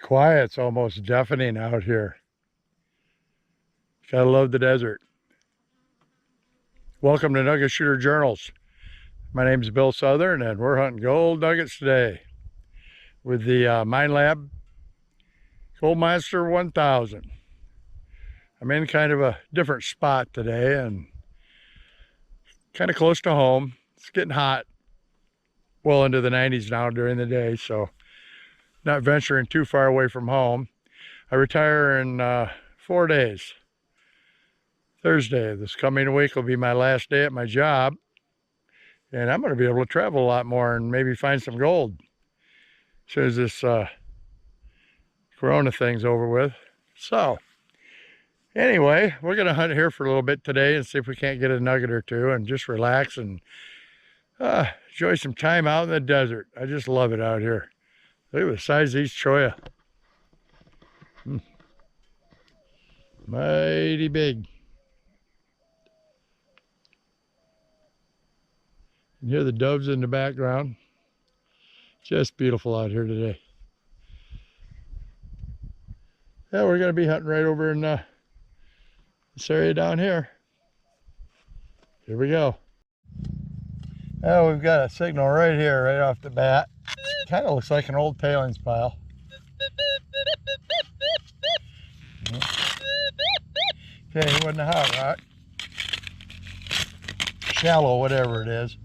quiet's almost deafening out here. Gotta love the desert. Welcome to Nugget Shooter Journals. My name's Bill Southern and we're hunting gold nuggets today with the Mine Lab Gold Monster 1000. I'm in kind of a different spot today and kind of close to home. It's getting hot, well into the 90s now during the day, so not venturing too far away from home. I retire in 4 days. Thursday, this coming week, will be my last day at my job, and I'm going to be able to travel a lot more and maybe find some gold as soon as this Corona thing's over with. So anyway, we're going to hunt here for a little bit today and see if we can't get a nugget or two and just relax and enjoy some time out in the desert. I just love it out here. Look at the size of these cholla. Mighty big. You hear the doves in the background. Just beautiful out here today. Yeah, we're going to be hunting right over in this area down here. Here we go. Oh, we've got a signal right here, right off the bat. Kind of looks like an old tailings pile. Okay, it wasn't a hot rock. Shallow, whatever it is.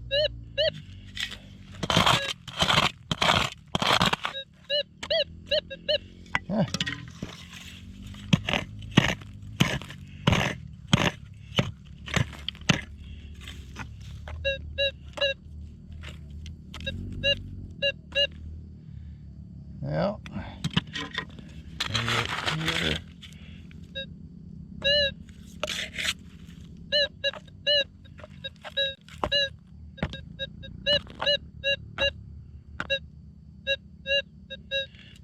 Huh. Well, here.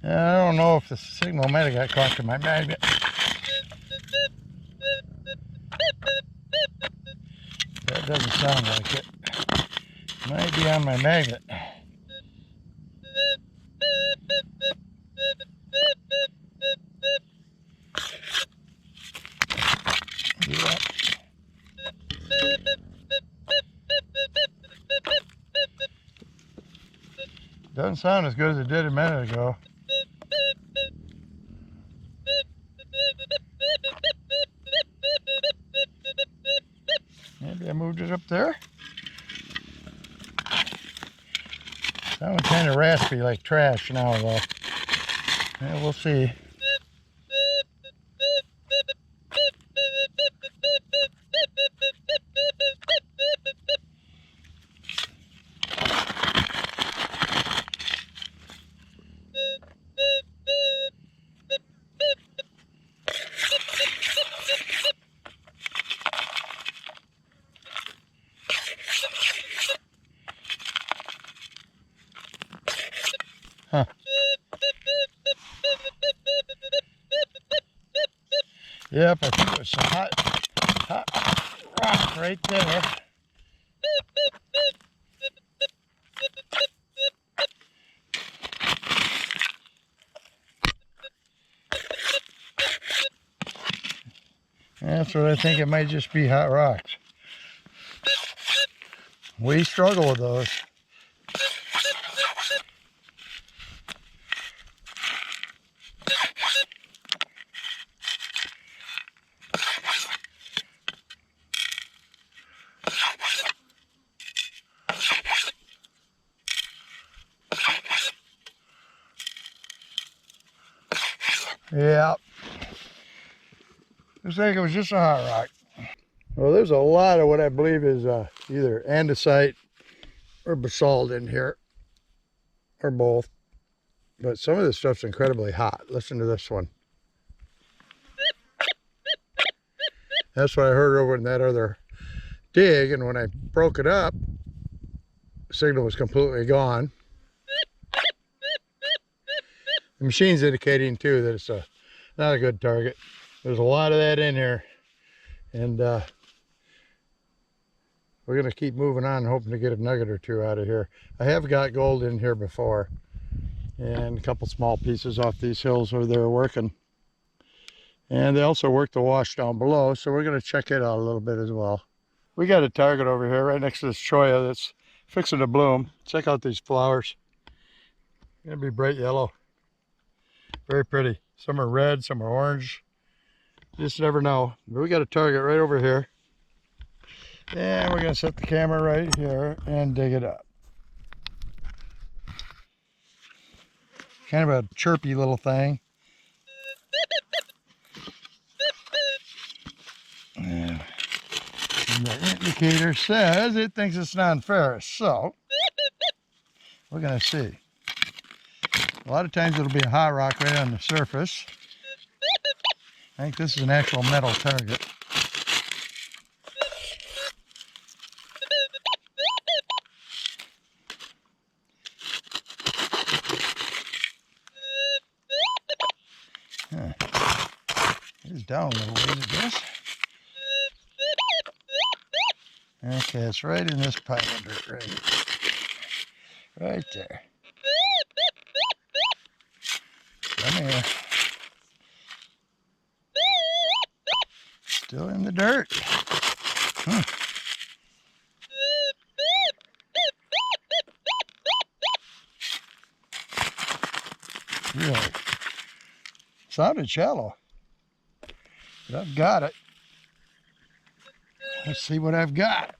I don't know if the signal might have got caught to my magnet. That doesn't sound like it. Might be on my magnet. Yep. Doesn't sound as good as it did a minute ago. Maybe I moved it up there. Sounding kind of raspy like trash now though. Yeah, we'll see. Huh. Yep, I think it was some hot rock right there. That's what I think. It might just be hot rocks. We struggle with those. Yeah. Looks like it was just a hot rock. Well, there's a lot of what I believe is either andesite or basalt in here, or both. But some of this stuff's incredibly hot. Listen to this one. That's what I heard over in that other dig, and when I broke it up, the signal was completely gone. The machine's indicating too that it's not a good target. There's a lot of that in here, and we're going to keep moving on, hoping to get a nugget or two out of here. I have got gold in here before, and a couple small pieces off these hills where they're working. And they also work the wash down below, so we're going to check it out a little bit as well. We got a target over here right next to this cholla that's fixing to bloom. Check out these flowers. Gonna be bright yellow. Very pretty. Some are red, some are orange. You just never know. But we got a target right over here. And we're gonna set the camera right here and dig it up. Kind of a chirpy little thing. And the indicator says it thinks it's non-ferrous, so we're gonna see. A lot of times it'll be a hot rock right on the surface. I think this is an actual metal target. It's down a little ways, I guess. Okay, it's right in this pile of dirt right there. Come here. Still in the dirt. Really? Sounded shallow. But I've got it. Let's see what I've got.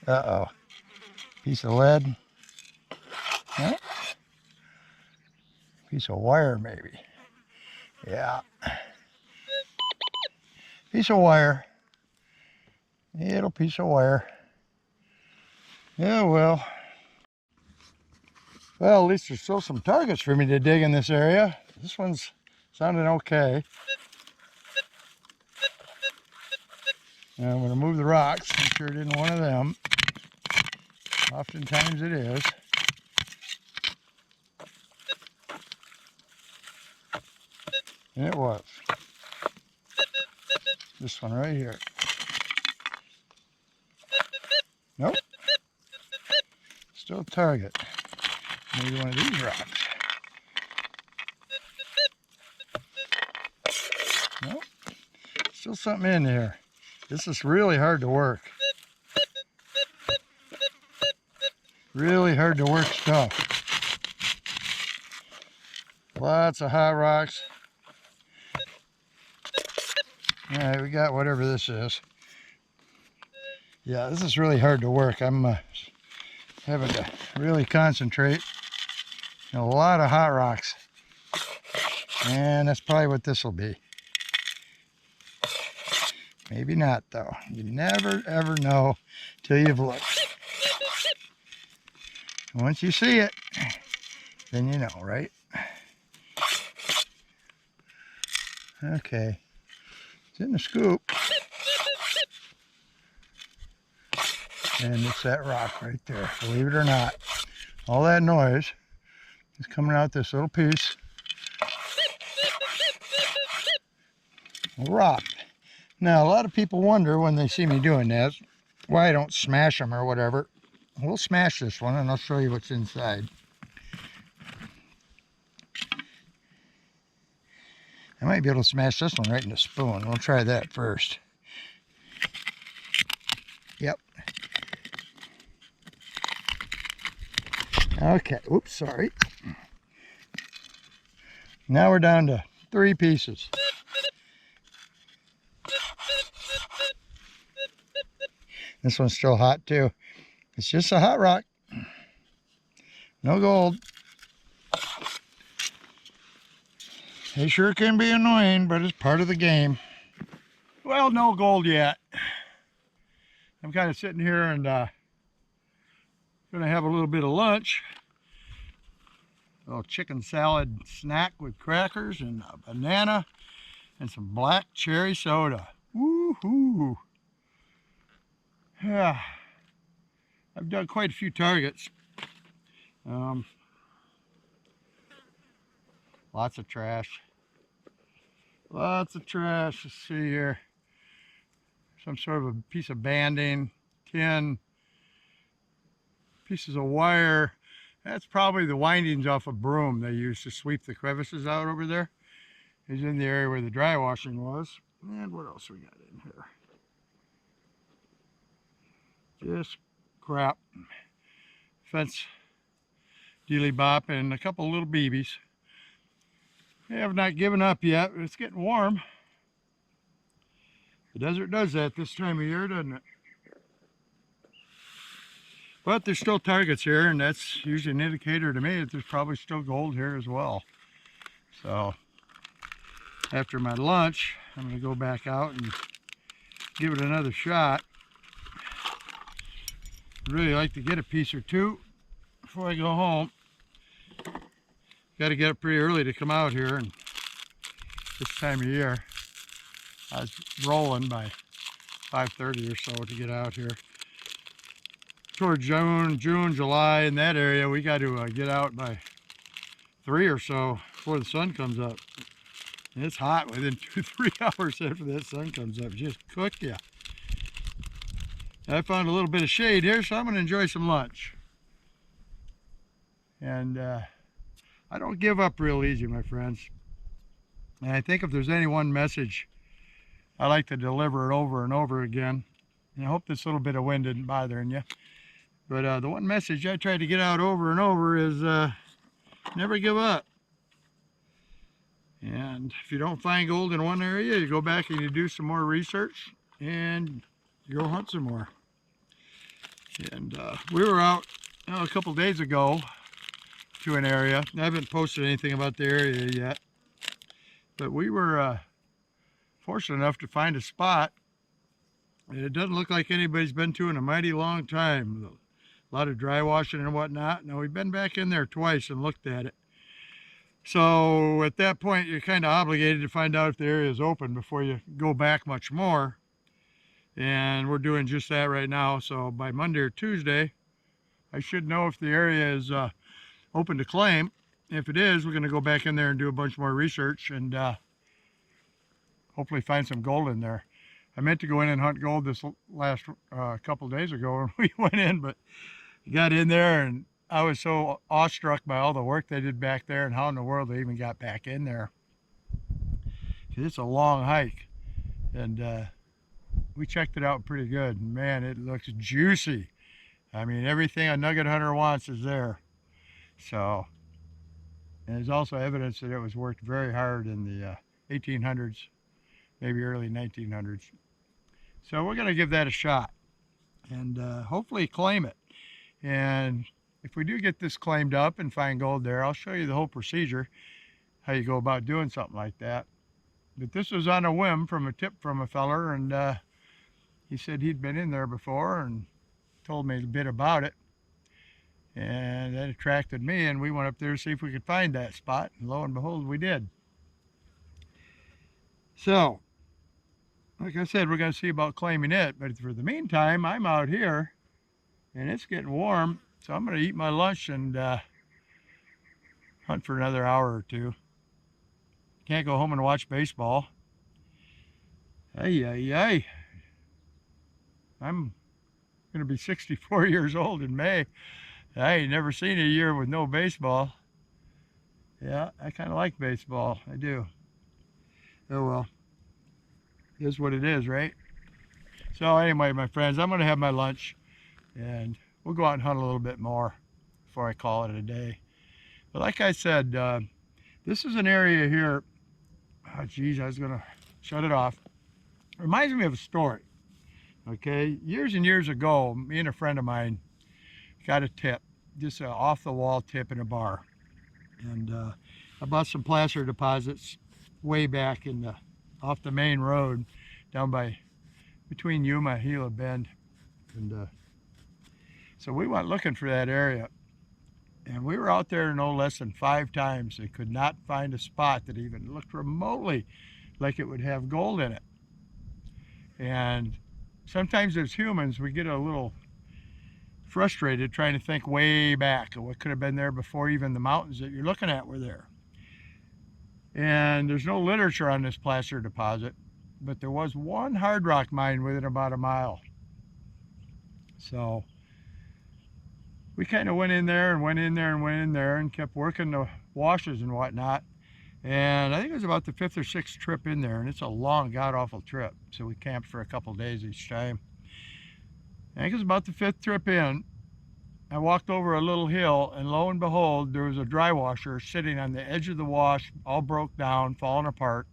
Uh-oh. Piece of lead. Huh? Piece of wire, maybe. Yeah. Piece of wire. Little piece of wire. Yeah, well. Well, at least there's still some targets for me to dig in this area. This one's sounding okay. Now I'm going to move the rocks. I'm sure it isn't one of them. Oftentimes it is. And it was. This one right here. Nope. Still a target. Maybe one of these rocks. Nope. Still something in here. This is really hard to work. Really hard to work stuff. Lots of hot rocks. All right, we got whatever this is. Yeah, this is really hard to work. I'm having to really concentrate. A lot of hot rocks. And that's probably what this will be. Maybe not, though. You never, ever know till you've looked. Once you see it, then you know, right? Okay. It's in the scoop. And it's that rock right there, believe it or not. All that noise is coming out this little piece of rock. Now, a lot of people wonder when they see me doing this, why I don't smash them or whatever. We'll smash this one and I'll show you what's inside. I might be able to smash this one right in the spoon. We'll try that first. Yep. Okay, oops, sorry. Now we're down to 3 pieces. This one's still hot too. It's just a hot rock. No gold. They sure can be annoying, but it's part of the game. Well, no gold yet. I'm kind of sitting here and gonna have a little bit of lunch. A little chicken salad snack with crackers and a banana and some black cherry soda. Woohoo! Yeah, I've done quite a few targets. Lots of trash. Lots of trash. Let's see here. Some sort of a piece of banding, tin, pieces of wire. That's probably the windings off a broom they used to sweep the crevices out over there. It's in the area where the dry washing was. And what else we got in here? Just crap. Fence dealy bop and a couple little BBs. They have not given up yet, but it's getting warm. The desert does that this time of year, doesn't it? But there's still targets here, and that's usually an indicator to me that there's probably still gold here as well. So after my lunch, I'm going to go back out and give it another shot. I'd really like to get a piece or two before I go home. Got to get up pretty early to come out here, and this time of year I was rolling by 5:30 or so to get out here. Toward June, July, in that area, we got to get out by 3 or so before the sun comes up. And it's hot within 2-3 hours after that sun comes up. Just cook ya. I found a little bit of shade here, so I'm going to enjoy some lunch. And I don't give up real easy, my friends. And I think if there's any one message I like to deliver it over and over again, and I hope this little bit of wind isn't bothering you. But the one message I try to get out over and over is never give up. And if you don't find gold in one area, you go back and you do some more research and you go hunt some more. And we were out a couple days ago to an area. I haven't posted anything about the area yet, but we were fortunate enough to find a spot that it doesn't look like anybody's been to in a mighty long time. A lot of dry washing and whatnot. Now, we've been back in there twice and looked at it. So at that point, you're kind of obligated to find out if the area is open before you go back much more. And we're doing just that right now. So by Monday or Tuesday, I should know if the area is open to claim. If it is, we're going to go back in there and do a bunch more research and hopefully find some gold in there. I meant to go in and hunt gold this last couple days ago, and we went in, but got in there and I was so awestruck by all the work they did back there and how in the world they even got back in there. It's a long hike, and we checked it out pretty good. Man, it looks juicy. I mean, everything a nugget hunter wants is there. So, and there's also evidence that it was worked very hard in the 1800s, maybe early 1900s. So we're going to give that a shot and hopefully claim it. And if we do get this claimed up and find gold there, I'll show you the whole procedure, how you go about doing something like that. But this was on a whim from a tip from a feller, and he said he'd been in there before and told me a bit about it. And that attracted me, and we went up there to see if we could find that spot, and lo and behold, we did. So, like I said, we're going to see about claiming it, but for the meantime, I'm out here, and it's getting warm, so I'm going to eat my lunch and hunt for another hour or two. Can't go home and watch baseball. Ay. I'm going to be 64 years old in May. I ain't never seen a year with no baseball. Yeah, I kind of like baseball. I do. Oh well. It is what it is, right? So anyway, my friends, I'm going to have my lunch and we'll go out and hunt a little bit more before I call it a day. But like I said, this is an area here. Oh geez, I was going to shut it off. Reminds me of a story. Okay, years and years ago, me and a friend of mine got a tip, just an off-the-wall tip in a bar. And I bought some placer deposits way back in the off the main road down by between Yuma and Gila Bend. And so we went looking for that area. And we were out there no less than 5 times and could not find a spot that even looked remotely like it would have gold in it. And sometimes as humans, we get a little frustrated trying to think way back of what could have been there before even the mountains that you're looking at were there. And there's no literature on this placer deposit, but there was one hard rock mine within about a mile. So we kind of went in there and kept working the washes and whatnot. And I think it was about the 5th or 6th trip in there, and it's a long, god-awful trip. So we camped for a couple days each time. I think it was about the 5th trip in. I walked over a little hill, and lo and behold, there was a dry washer sitting on the edge of the wash, all broke down, falling apart,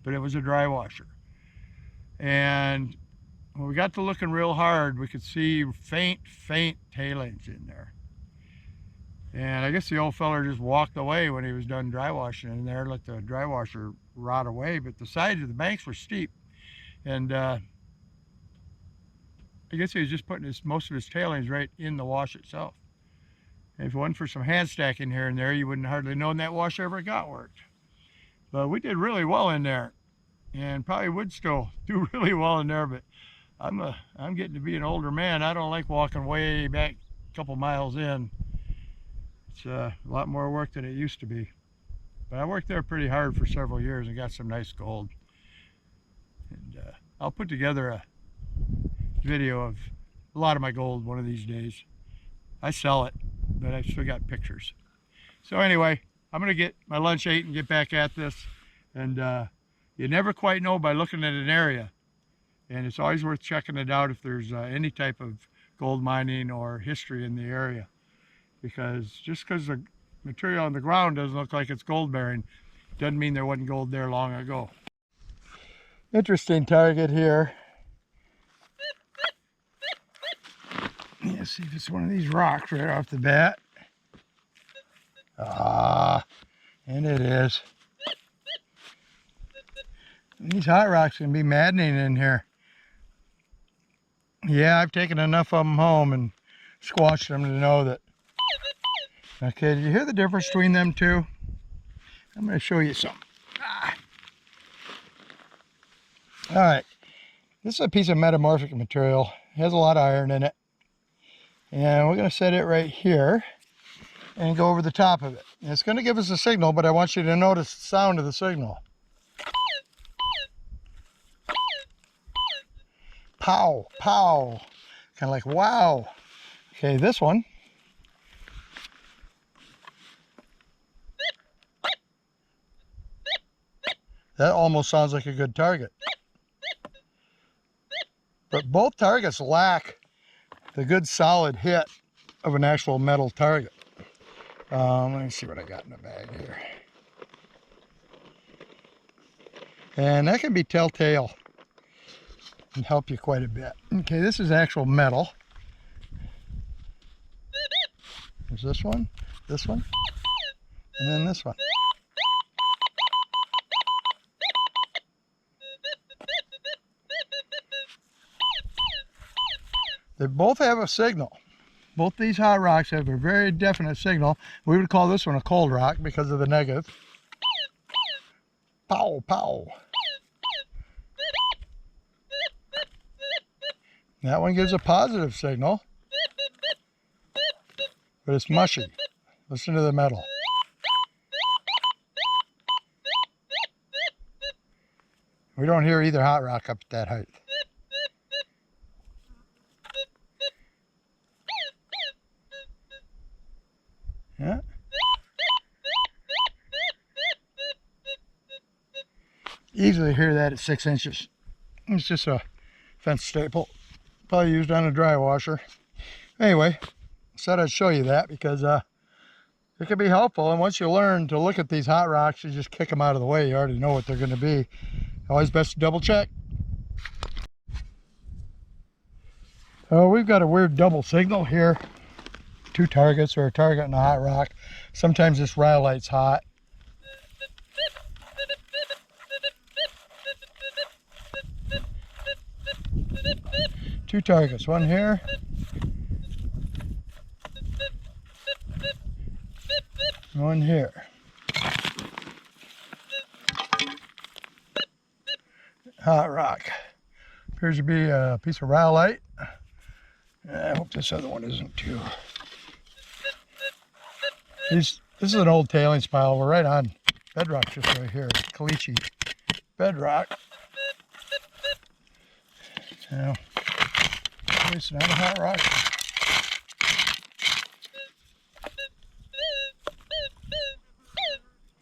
but it was a dry washer. And when we got to looking real hard, we could see faint tailings in there. And I guess the old feller just walked away when he was done dry washing in there, let the dry washer rot away. But the sides of the banks were steep, and I guess he was just putting most of his tailings right in the wash itself. And if it wasn't for some hand stacking here and there, you wouldn't hardly known that wash ever got worked. But we did really well in there, and probably would still do really well in there. But I'm getting to be an older man. I don't like walking way back a couple miles in. It's a lot more work than it used to be. But I worked there pretty hard for several years and got some nice gold. And I'll put together a video of a lot of my gold one of these days. I sell it, but I've still got pictures. So anyway, I'm gonna get my lunch ate and get back at this. And you never quite know by looking at an area. And it's always worth checking it out if there's any type of gold mining or history in the area. Because just because the material on the ground doesn't look like it's gold bearing, doesn't mean there wasn't gold there long ago. Interesting target here. Let's see if it's one of these rocks right off the bat. Ah, and it is. These hot rocks can be maddening in here. Yeah, I've taken enough of them home and squashed them to know that. Okay, did you hear the difference between them two? I'm going to show you something. All right, this is a piece of metamorphic material. It has a lot of iron in it. And we're going to set it right here and go over the top of it. And it's going to give us a signal, but I want you to notice the sound of the signal. Pow, pow. Kind of like, wow. Okay, this one. That almost sounds like a good target. But both targets lack the good solid hit of an actual metal target. Let me see what I got in the bag here. And that can be telltale and help you quite a bit. Okay, this is actual metal. There's this one, and then this one. They both have a signal. Both these hot rocks have a very definite signal. We would call this one a cold rock because of the negative. Pow, pow. That one gives a positive signal, but it's mushy. Listen to the metal. We don't hear either hot rock up at that height. Yeah. Easily hear that at 6 inches. It's just a fence staple, probably used on a dry washer. Anyway, I said I'd show you that because it can be helpful. And once you learn to look at these hot rocks, you just kick them out of the way. You already know what they're going to be. Always best to double check. Oh, we've got a weird double signal here. 2 targets, or a target and a hot rock. Sometimes this rhyolite's hot. Two targets, one here. One here. hot rock. Appears to be a piece of rhyolite. I hope this other one isn't too. This is an old tailings pile. We're right on bedrock just right here. Caliche bedrock. Now, it's not a hot rock.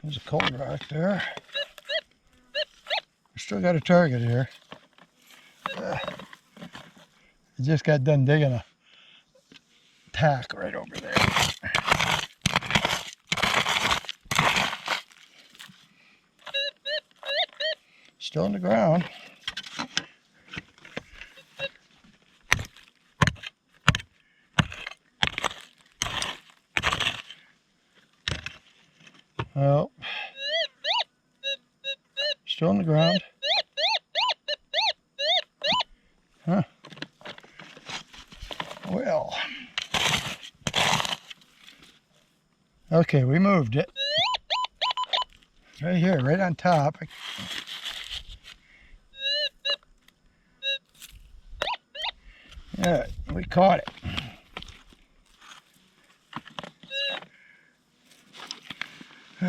There's a cold rock there. We still got a target here. I just got done digging a tack right over there. Still in the ground. Well, still in the ground. Huh. Well. Okay, we moved it. Right here, right on top. Yeah, we caught it. A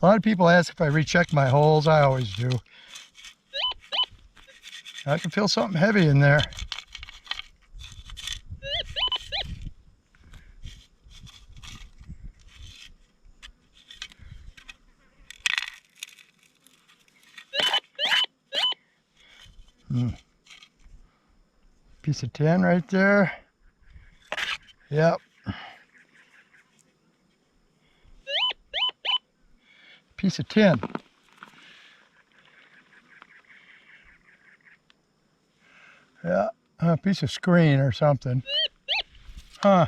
lot of people ask if I recheck my holes. I always do. I can feel something heavy in there. Piece of tin right there. Yep. Piece of tin. Yeah, a piece of screen or something. Huh.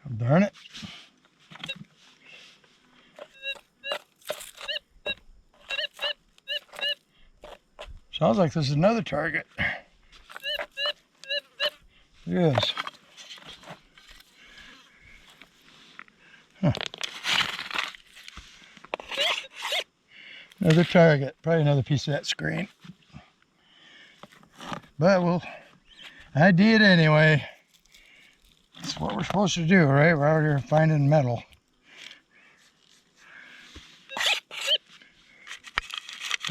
Oh, darn it. Sounds like this is another target. It is. Huh. Another target. Probably another piece of that screen. But I did anyway. That's what we're supposed to do, right? We're out here finding metal.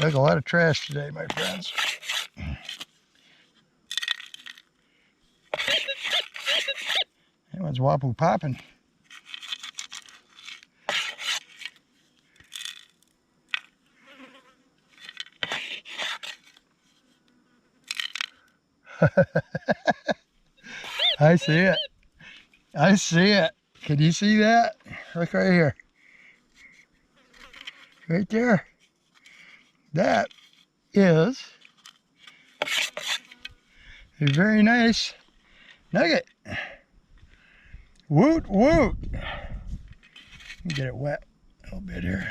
Like a lot of trash today, my friends. That one's wapoo popping. I see it. I see it. Can you see that? Look right here. Right there. That is a very nice nugget. Woot woot. Get it wet a little bit here.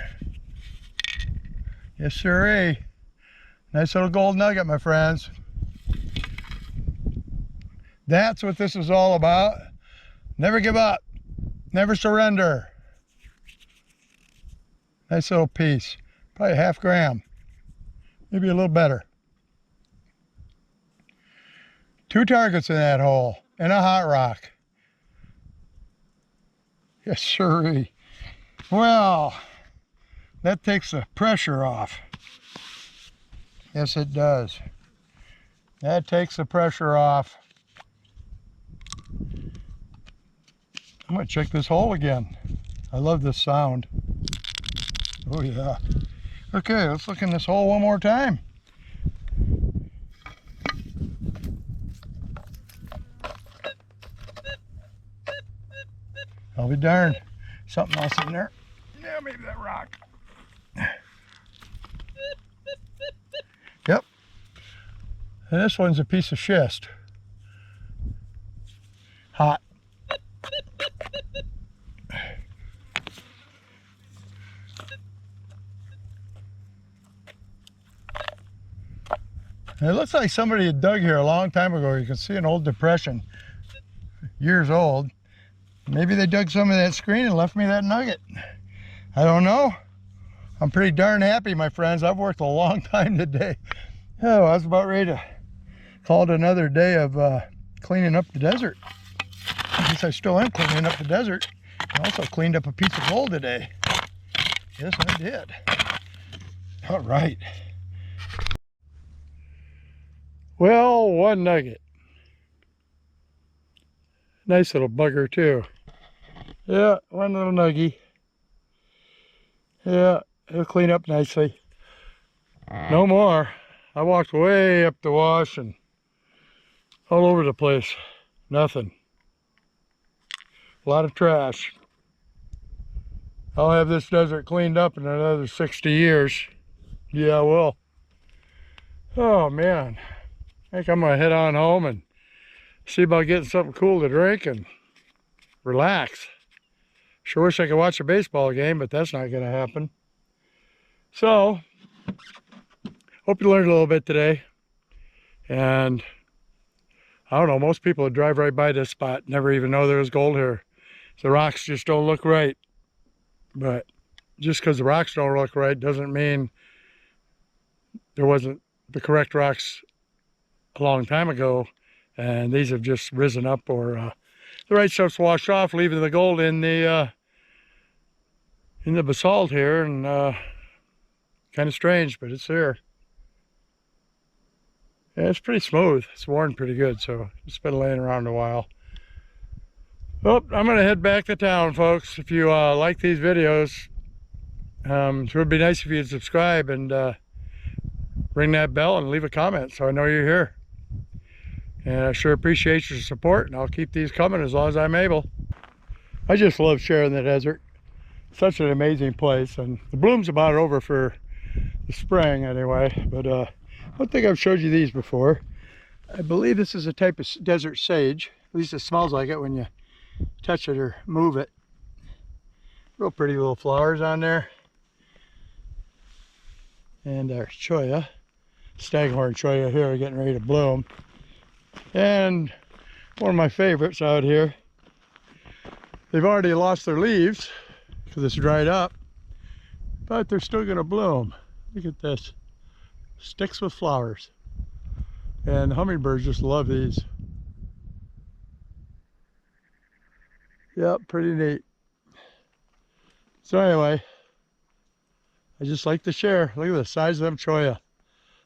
Yes, sirree. Nice little gold nugget, my friends. That's what this is all about. Never give up. Never surrender. Nice little piece. Probably a half gram. Maybe a little better. 2 targets in that hole. And a hot rock. Yes, sirree. Well, that takes the pressure off. Yes, it does. That takes the pressure off. I'm going to check this hole again. I love this sound. Oh, yeah. Okay, let's look in this hole one more time. I'll be darned. Something else in there. Yeah, maybe that rock. Yep. And this one's a piece of schist. Hot. And it looks like somebody had dug here a long time ago. You can see an old depression, years old. Maybe they dug some of that screen and left me that nugget. I don't know. I'm pretty darn happy, my friends. I've worked a long time today. Oh, I was about ready to call it another day of cleaning up the desert. I guess I still am cleaning up the desert. I also cleaned up a piece of gold today. Yes, I did. All right. Well, one nugget. Nice little bugger too. Yeah, one little nuggie. Yeah, it'll clean up nicely. No more. I walked way up the wash and all over the place. Nothing. A lot of trash. I'll have this desert cleaned up in another 60 years. Yeah, I will. Oh man. I think I'm gonna head on home and see about getting something cool to drink and relax. Sure wish I could watch a baseball game, but that's not gonna happen. So, hope you learned a little bit today. And I don't know, most people would drive right by this spot, never even know there was gold here. The rocks just don't look right. But just because the rocks don't look right doesn't mean there wasn't the correct rocks a long time ago, and these have just risen up, or the right stuff's washed off, leaving the gold in the basalt here, and kind of strange, but it's there. Yeah, it's pretty smooth. It's worn pretty good, so it's been laying around a while. Well, I'm gonna head back to town, folks. If you like these videos, it would be nice if you'd subscribe and ring that bell and leave a comment so I know you're here. And I sure appreciate your support, and I'll keep these coming as long as I'm able. I just love sharing the desert. Such an amazing place, and the bloom's about over for the spring anyway, but I don't think I've showed you these before. I believe this is a type of desert sage. At least it smells like it when you touch it or move it. Real pretty little flowers on there. And our cholla, staghorn cholla here, are getting ready to bloom. And one of my favorites out here, they've already lost their leaves because it's dried up, but they're still going to bloom. Look at this. Sticks with flowers. And hummingbirds just love these. Yep, pretty neat. So anyway, I just like to share. Look at the size of them cholla.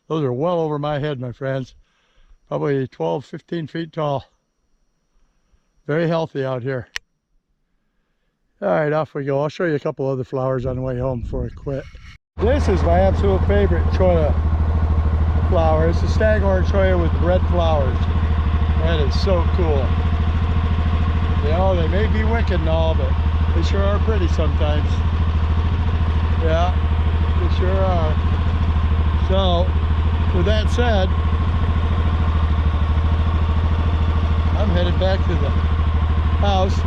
Those are well over my head, my friends. Probably 12, 15 feet tall. Very healthy out here. All right, off we go. I'll show you a couple other flowers on the way home before I quit. This is my absolute favorite cholla flower. It's a staghorn cholla with red flowers. That is so cool. You know, they may be wicked and all, but they sure are pretty sometimes. Yeah, they sure are. So, with that said, I'm headed back to the house.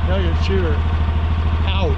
Nugget shooter out.